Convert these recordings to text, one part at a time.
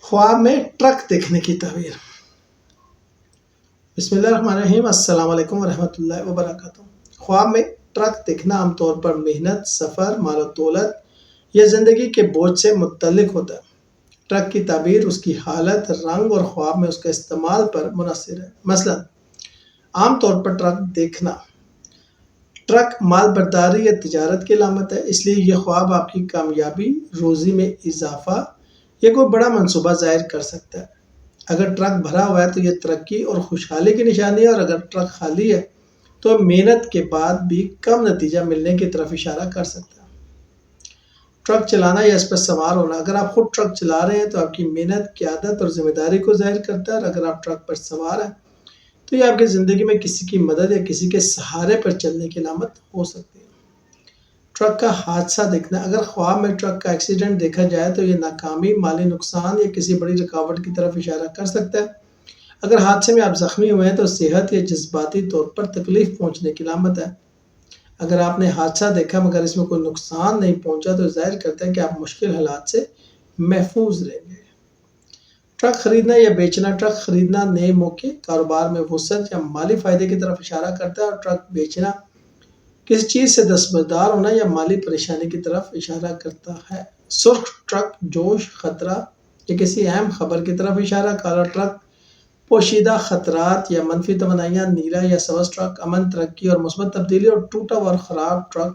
خواب میں ٹرک دیکھنے کی تعبیر۔ بسم اللہ الرحمن الرحیم، السلام علیکم ورحمۃ اللہ وبرکاتہ۔ خواب میں ٹرک دیکھنا عام طور پر محنت، سفر، مال و دولت یا زندگی کے بوجھ سے متعلق ہوتا ہے۔ ٹرک کی تعبیر اس کی حالت، رنگ اور خواب میں اس کے استعمال پر منحصر ہے۔ مثلا عام طور پر ٹرک دیکھنا، ٹرک مال برداری یا تجارت کی علامت ہے، اس لیے یہ خواب آپ کی کامیابی، روزی میں اضافہ یا کوئی بڑا منصوبہ ظاہر کر سکتا ہے۔ اگر ٹرک بھرا ہوا ہے تو یہ ترقی اور خوشحالی کی نشانی ہے، اور اگر ٹرک خالی ہے تو محنت کے بعد بھی کم نتیجہ ملنے کی طرف اشارہ کر سکتا ہے۔ ٹرک چلانا یا اس پر سوار ہونا، اگر آپ خود ٹرک چلا رہے ہیں تو آپ کی محنت، قیادت اور ذمہ داری کو ظاہر کرتا ہے، اور اگر آپ ٹرک پر سوار ہیں تو یہ آپ کی زندگی میں کسی کی مدد یا کسی کے سہارے پر چلنے کی علامت ہو سکتی ہے۔ ٹرک کا حادثہ دیکھنا، اگر خواب میں ٹرک کا ایکسیڈنٹ دیکھا جائے تو یہ ناکامی، مالی نقصان یا کسی بڑی رکاوٹ کی طرف اشارہ کر سکتا ہے۔ اگر حادثے میں آپ زخمی ہوئے ہیں تو صحت یا جذباتی طور پر تکلیف پہنچنے کی علامت ہے۔ اگر آپ نے حادثہ دیکھا مگر اس میں کوئی نقصان نہیں پہنچا تو ظاہر کرتا ہے کہ آپ مشکل حالات سے محفوظ رہیں گے۔ ٹرک خریدنا یا بیچنا، ٹرک خریدنا نئے موقع، کاروبار میں وسعت یا مالی فائدے کی طرف اشارہ کرتا ہے، اور ٹرک بیچنا کسی چیز سے دستبردار ہونا یا مالی پریشانی کی طرف اشارہ کرتا ہے۔ سرخ ٹرک جوش، خطرہ یا کسی اہم خبر کی طرف اشارہ، کالا ٹرک پوشیدہ خطرات یا منفی توانائیاں، نیلا یا سبز ٹرک امن، ترقی اور مثبت تبدیلی، اور ٹوٹا اور خراب ٹرک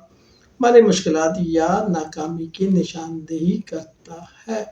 مالی مشکلات یا ناکامی کی نشاندہی کرتا ہے۔